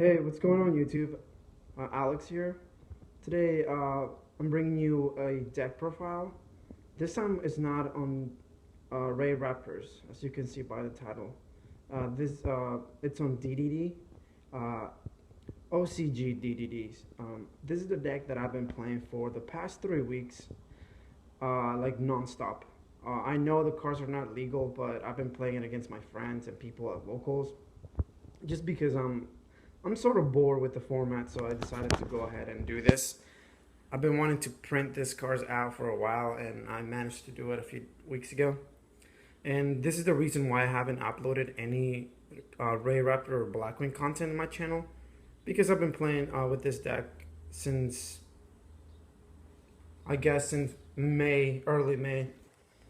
Hey, what's going on YouTube? Alex here. Today, I'm bringing you a deck profile. This time it's not on Ray Raptors, as you can see by the title. It's on DDD, uh, OCG DDDs. This is the deck that I've been playing for the past 3 weeks, like non-stop. I know the cards are not legal, but I've been playing it against my friends and people at locals, just because I'm sort of bored with the format, so I decided to go ahead and do this. I've been wanting to print these cards out for a while, and I managed to do it a few weeks ago. And this is the reason why I haven't uploaded any Ray Raptor or Blackwing content in my channel, because I've been playing with this deck since, I guess, since May, early May.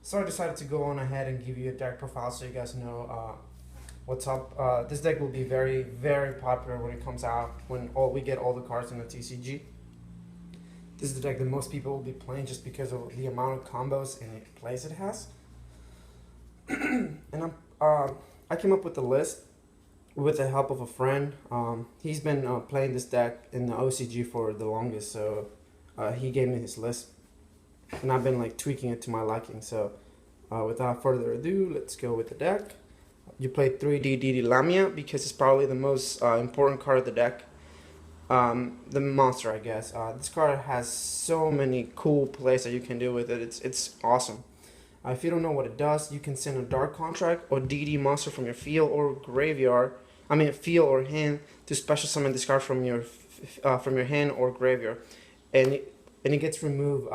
So I decided to go on ahead and give you a deck profile so you guys know what's up. This deck will be very, very popular when it comes out, when we get all the cards in the TCG. This is the deck that most people will be playing just because of the amount of combos and plays it has. And I came up with the list with the help of a friend. He's been playing this deck in the OCG for the longest, so he gave me his list, and I've been like tweaking it to my liking. So without further ado, let's go with the deck. You play 3D DD Lamia because it's probably the most important card of the deck. The monster, I guess. This card has so many cool plays that you can do with it. It's awesome. If you don't know what it does, you can send a Dark Contract or DD monster from your field or graveyard. Field or hand to special summon this card from your hand or graveyard, and it gets removed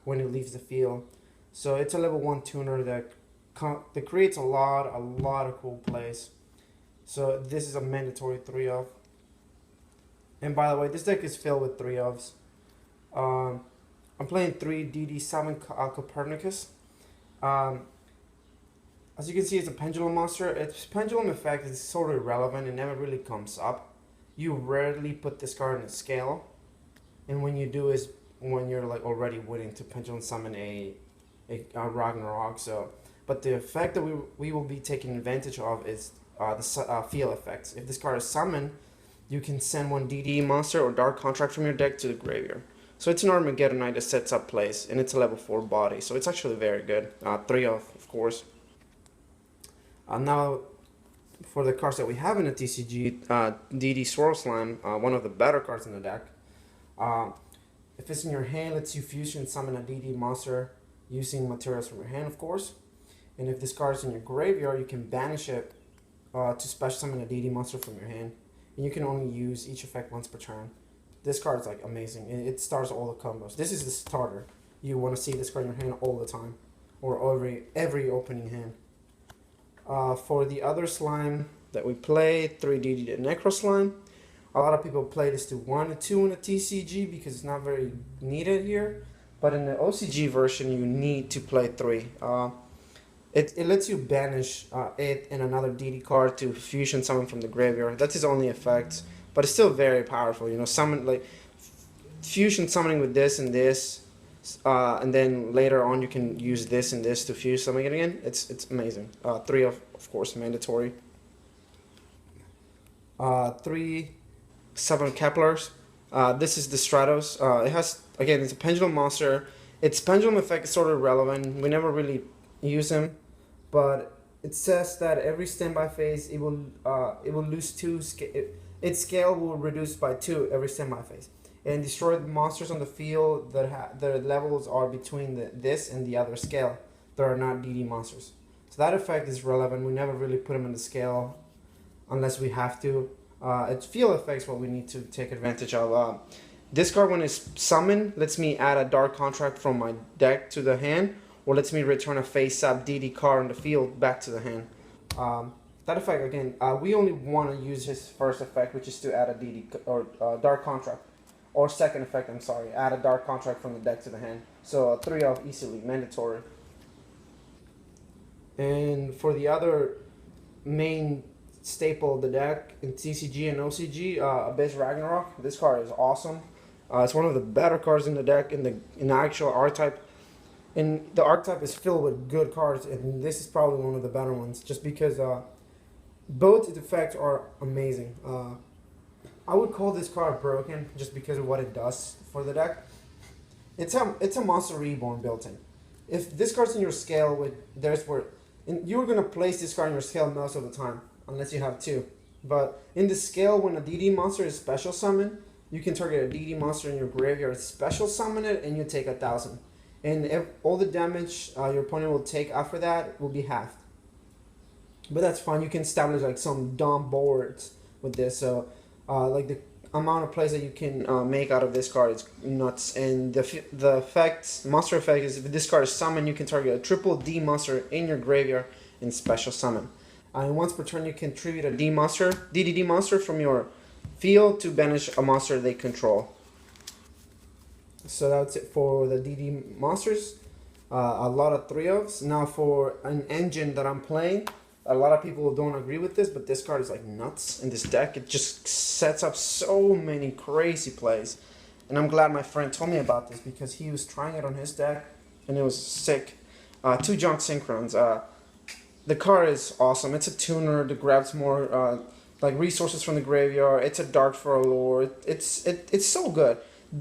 when it leaves the field. So it's a level 1 tuner that creates a lot of cool plays. So this is a mandatory 3-of. And by the way, this deck is filled with 3-ofs. I'm playing 3 DD7 Copernicus. As you can see, it's a pendulum monster. Its pendulum effect is sort of irrelevant. It never really comes up. You rarely put this card in a scale, and when you do is when you're like already winning to pendulum summon a Ragnarok. So, but the effect that we will be taking advantage of is the field effects. If this card is summoned, you can send one DD monster or Dark Contract from your deck to the graveyard. So it's an Armageddonite that sets up plays, and it's a level 4 body, so it's actually very good. 3-of course. Now, for the cards that we have in the TCG, DD Swirl Slime, one of the better cards in the deck. If it's in your hand, lets you fusion summon a DD monster using materials from your hand, of course. And if this card is in your graveyard, you can banish it to special summon a DD monster from your hand. And you can only use each effect once per turn. This card is like amazing. It starts all the combos. This is the starter. You want to see this card in your hand all the time, or every opening hand. For the other slime that we play, 3D the Necro Slime. A lot of people play this to 1 and 2 in the TCG because it's not very needed here. But in the OCG version, you need to play 3. It lets you banish it and another DD card to fusion summon from the graveyard. That's his only effect, but it's still very powerful. You know, summon like fusion summoning with this and this, and then later on you can use this and this to fuse something again. It's amazing. 3 of course mandatory. 3 7 Keplers. This is the Stratos. It has, again, it's a pendulum monster. Its pendulum effect is sort of irrelevant. We never really use him, but it says that every standby phase it will lose 2 its scale will reduce by 2 every standby phase, and destroy the monsters on the field that their levels are between this and the other scale that are not DD monsters. So that effect is relevant. We never really put them in the scale unless we have to. Its field effects what we need to take advantage of. This card, when it's summoned, lets me add a Dark Contract from my deck to the hand, or lets me return a face-up DD card on the field back to the hand. That effect, again, we only want to use his first effect, which is to add a DD or Dark Contract. Or second effect, I'm sorry, add a Dark Contract from the deck to the hand. So 3-of easily, mandatory. And for the other main staple of the deck in TCG and OCG, Abyss Ragnarok. This card is awesome. It's one of the better cards in the deck in the actual archetype. And the archetype is filled with good cards, and this is probably one of the better ones, just because both effects are amazing. I would call this card broken just because of what it does for the deck. It's a Monster Reborn built in. If this card's in your scale, you're gonna place this card in your scale most of the time, unless you have two. But in the scale, when a DD monster is special summoned, you can target a DD monster in your graveyard, special summon it, and you take 1,000. And all the damage your opponent will take after that will be halved. But that's fine. You can establish like some dumb boards with this. So like the amount of plays that you can make out of this card is nuts. And the monster effect is if this card is summoned, you can target a triple D monster in your graveyard and special summon. And once per turn, you can tribute a DDD monster from your field to banish a monster they control. So that's it for the DD monsters. A lot of 3-ofs. Now for an engine that I'm playing, a lot of people don't agree with this, but this card is like nuts in this deck. It just sets up so many crazy plays. And I'm glad my friend told me about this because he was trying it on his deck and it was sick. 2 Junk Synchrons. The card is awesome. It's a tuner that grabs more like resources from the graveyard. It's a dart for a lore. It's so good.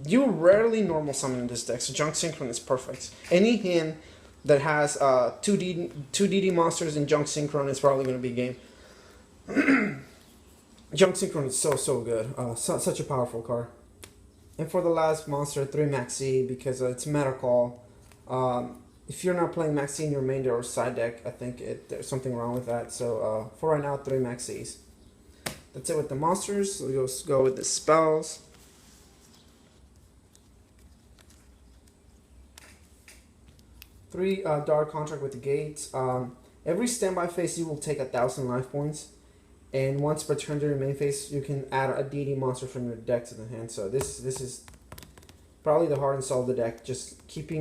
You rarely normal summon in this deck, so Junk Synchron is perfect. Any hand that has two DD monsters in Junk Synchron is probably going to be game. Junk Synchron is so good. Such a powerful card. And for the last monster, 3 Maxi, because it's meta call. If you're not playing Maxi in your main deck or side deck, I think there's something wrong with that. So for right now, 3 Maxis. That's it with the monsters. So let's go with the spells. 3 Dark Contract with the Gates. Every standby phase you will take 1,000 life points, and once per turn during your main phase you can add a DD monster from your deck to the hand. So this is probably the heart and soul of the deck. Just keep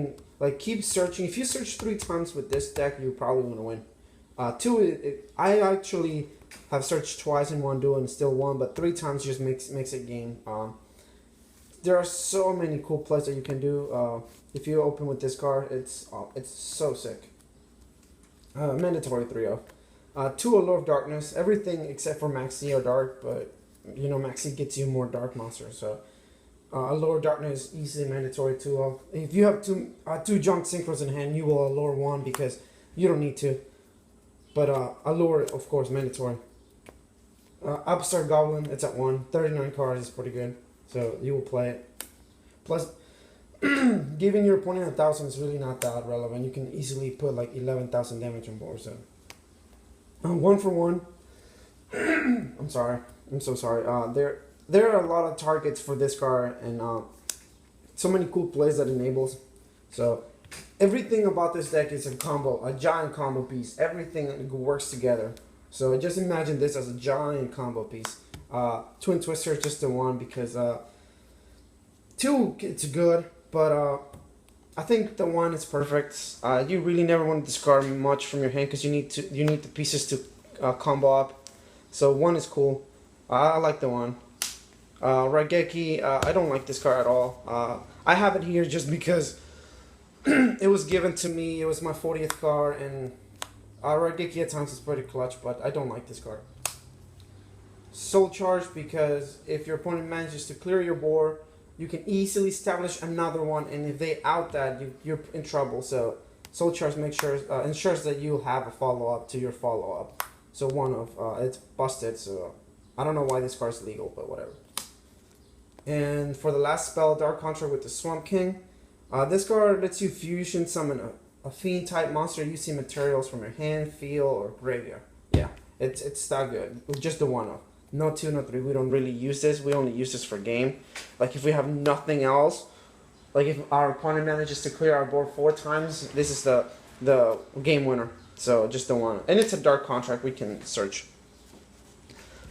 searching. If you search 3 times with this deck, you're probably gonna win. I actually have searched twice in one duel and still won, but 3 times just makes it game. There are so many cool plays that you can do. If you open with this card, it's so sick. Mandatory 3-0. 2 Allure of Darkness. Everything except for Maxi are dark, but you know Maxi gets you more dark monsters. So Allure of Darkness is easily mandatory 2-0. If you have two Junk Synchros in hand, you will Allure 1 because you don't need to. But Allure, of course, mandatory. Upstart Goblin, it's at 1. 39 cards is pretty good. So you will play it. Plus, giving your opponent 1,000 is really not that relevant. You can easily put like 11,000 damage on board. So 1 for 1. I'm sorry. I'm so sorry. There are a lot of targets for this card and so many cool plays that enables. So everything about this deck is a combo, a giant combo piece. Everything works together. So just imagine this as a giant combo piece. Twin Twister just the one because 2 it's good, but I think the 1 is perfect. You really never want to discard much from your hand because you need the pieces to combo up. So 1 is cool. I like the 1. Raigeki, I don't like this card at all. I have it here just because it was given to me. It was my 40th card, and Raigeki at times is pretty clutch, but I don't like this card. Soul Charge, because if your opponent manages to clear your board, you can easily establish another one, and if they out that, you're in trouble. So Soul Charge ensures that you have a follow-up to your follow-up. So it's busted, so I don't know why this card's legal, but whatever. And for the last spell, Dark Contract with the Swamp King. This card lets you fusion summon a fiend type monster using materials from your hand, field, or graveyard. Yeah, it's that good. Just the 1-off. No 2, no 3. We don't really use this. We only use this for game. Like if we have nothing else, like if our opponent manages to clear our board 4 times, this is the game winner. So just the 1. And it's a Dark Contract. We can search.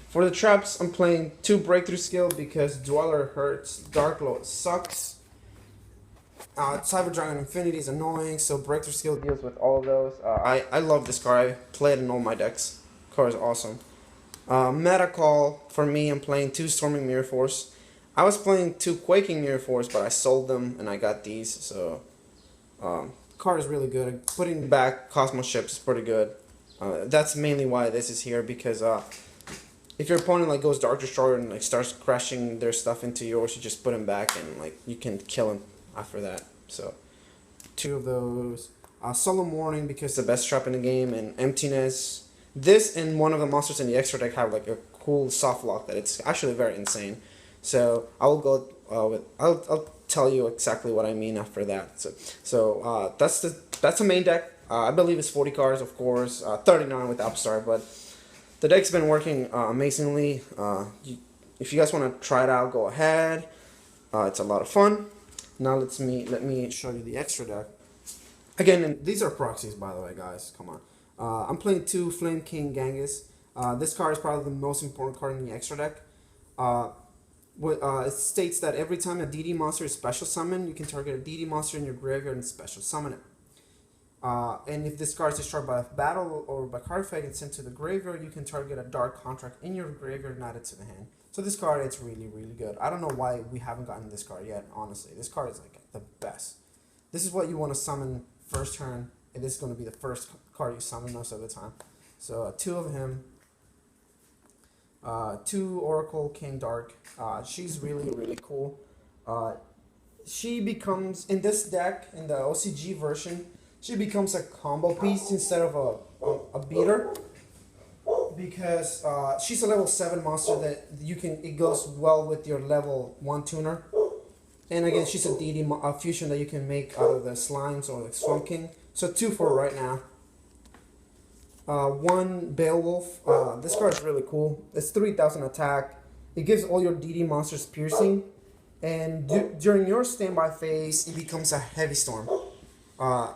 For the traps, I'm playing 2 Breakthrough Skill because Dweller hurts. Dark Lord sucks. Cyber Dragon Infinity is annoying, so Breakthrough Skill deals with all of those. I love this card. I play it in all my decks. This card is awesome. Meta Call, for me, I'm playing 2 Storming Mirror Force. I was playing 2 Quaking Mirror Force, but I sold them and I got these, so card is really good. Putting back Cosmos Ships is pretty good. That's mainly why this is here, because if your opponent like goes Dark Destroyer and like starts crashing their stuff into yours, you just put him back and like you can kill him after that. So 2 of those. Solemn Warning because the best trap in the game, and Emptiness. This and one of the monsters in the extra deck have like a cool soft lock that it's actually very insane. So I will go with I'll tell you exactly what I mean after that. So that's the main deck. I believe it's 40 cards, of course, 39 with Upstart, but the deck's been working amazingly. If you guys want to try it out, go ahead. It's a lot of fun. Now let me show you the extra deck. Again, these are proxies, by the way, guys. Come on. I'm playing 2 Flame King Genghis. This card is probably the most important card in the extra deck. It states that every time a DD monster is special summoned, you can target a DD monster in your graveyard and special summon it. And if this card is destroyed by a battle or by card effect and sent to the graveyard, you can target a dark contract in your graveyard and add it to the hand. So this card, it's really, really good. I don't know why we haven't gotten this card yet, honestly. This card is like the best. This is what you want to summon first turn, and this is going to be the first card you summon most of the time. So 2 of him, 2 Oracle King Dark. She's really, really cool. She becomes, in this deck, in the OCG version, she becomes a combo piece instead of a beater, because she's a level 7 monster that it goes well with your level 1 tuner. And again, she's a DD fusion that you can make out of the slimes or the Swamp King. So 2 for right now. 1 Beowulf. This card is really cool. It's 3,000 attack. It gives all your DD monsters piercing. And during your standby phase, it becomes a heavy storm.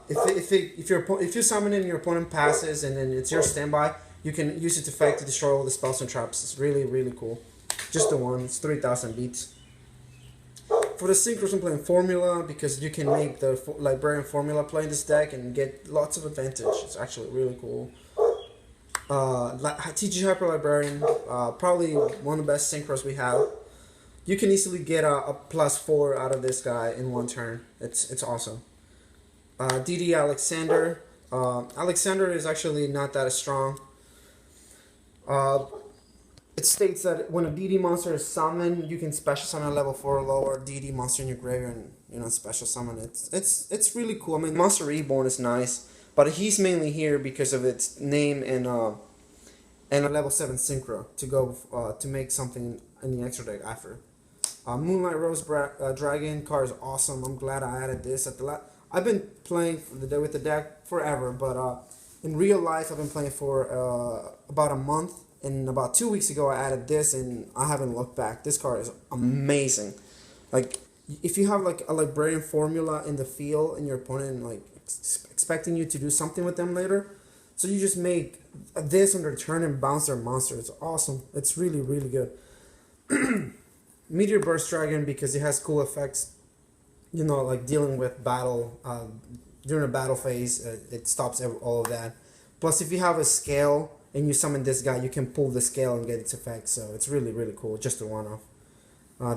If you summon it and your opponent passes and then it's your standby, you can use its effect to destroy all the spells and traps. It's really, really cool. Just the one. It's 3,000 beats. For the Synchros, I'm playing Formula because you can make the Librarian Formula play in this deck and get lots of advantage. It's actually really cool. TG Hyper Librarian, probably one of the best Synchros we have. You can easily get a +4 out of this guy in 1 turn. It's awesome. DD Alexander. Alexander is actually not that strong. It states that when a DD monster is summoned, you can special summon a level 4 or lower DD monster in your graveyard and special summon it. It's really cool. I mean, Monster Reborn is nice, but he's mainly here because of its name and a level 7 synchro to go to make something in the extra deck after. Moonlight Rose Dragon card is awesome. I'm glad I added this at the I've been playing with the deck forever, but in real life I've been playing for about a month. And about 2 weeks ago, I added this, and I haven't looked back. This card is amazing. Like, if you have like a Librarian Formula in the field, and your opponent like expecting you to do something with them later, so you just make this on their turn and bounce their monster. It's awesome. It's really, really good. Meteor Burst Dragon because it has cool effects. You know, like dealing with battle during a battle phase, it stops all of that. Plus, if you have a scale and you summon this guy, you can pull the scale and get its effect. So it's really, really cool. Just a one-off.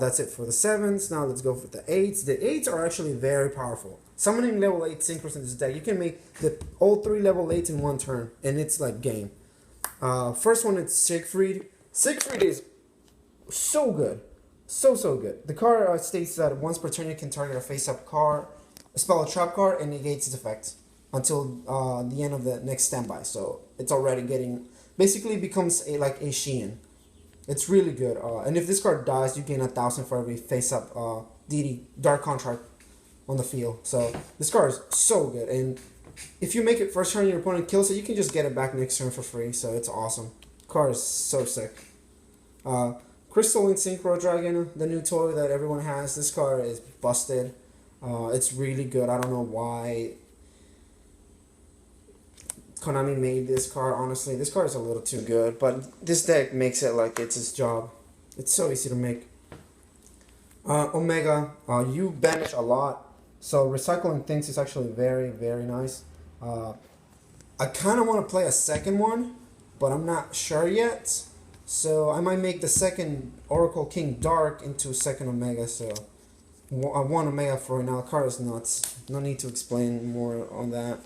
That's it for the 7s. Now let's go for the 8s. The 8s are actually very powerful. Summoning level 8 Synchros in this deck, you can make all 3 level 8s in 1 turn. And it's like game. First one is Siegfried. Siegfried is so good. So good. The card states that once per turn you can target a face-up card, a spell or trap card, and negates its effect until the end of the next standby. So it's already getting, basically becomes like a Sheehan. It's really good. And if this card dies, you gain 1,000 for every face-up DD Dark Contract on the field. So this card is so good. And if you make it first turn, your opponent kills it, you can just get it back next turn for free. So it's awesome. Card is so sick. Crystalline Synchro Dragon, the new toy that everyone has. This card is busted. It's really good. I don't know why Konami made this card. Honestly, this card is a little too good, but this deck makes it like it's its job. It's so easy to make. Omega, you banish a lot, so recycling things is actually very, very nice. I kind of want to play a second one, but I'm not sure yet. So I might make the second Oracle King Dark into second Omega. So I want Omega for now. Card is nuts. No need to explain more on that.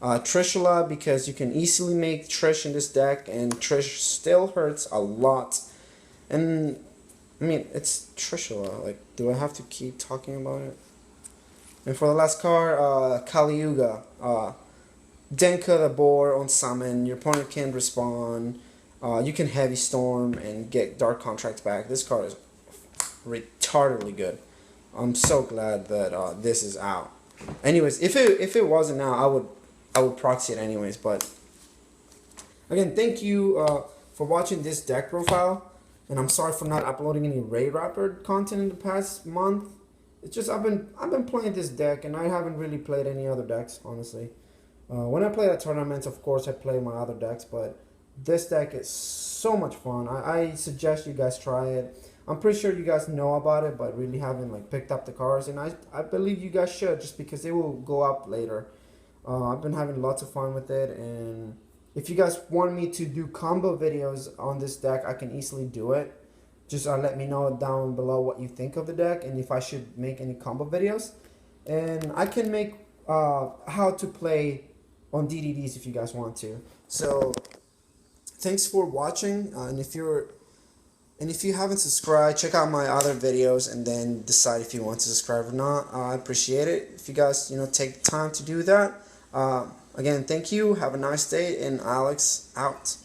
Trishula, because you can easily make Trish in this deck, and Trish still hurts a lot. And I mean, it's Trishula. Like, do I have to keep talking about it? And for the last card, Kali Yuga. Denka the boar on summon. Your opponent can respawn. You can heavy storm and get dark contract back. This card is retardedly good. I'm so glad that this is out. Anyways, if it wasn't out, I would proxy it anyways. But again, thank you for watching this deck profile, and I'm sorry for not uploading any Raid Rapper content in the past month. It's just I've been playing this deck, and I haven't really played any other decks, honestly. When I play at tournaments, of course, I play my other decks, but this deck is so much fun. I suggest you guys try it. I'm pretty sure you guys know about it, but really haven't like picked up the cards, and I believe you guys should, just because it will go up later. I've been having lots of fun with it, and if you guys want me to do combo videos on this deck, I can easily do it. Just let me know down below what you think of the deck, and if I should make any combo videos. And I can make how to play on DDDs if you guys want to. So thanks for watching, and if you haven't subscribed, check out my other videos and then decide if you want to subscribe or not. I appreciate it if you guys take the time to do that. Again, thank you. Have a nice day, and Alex out.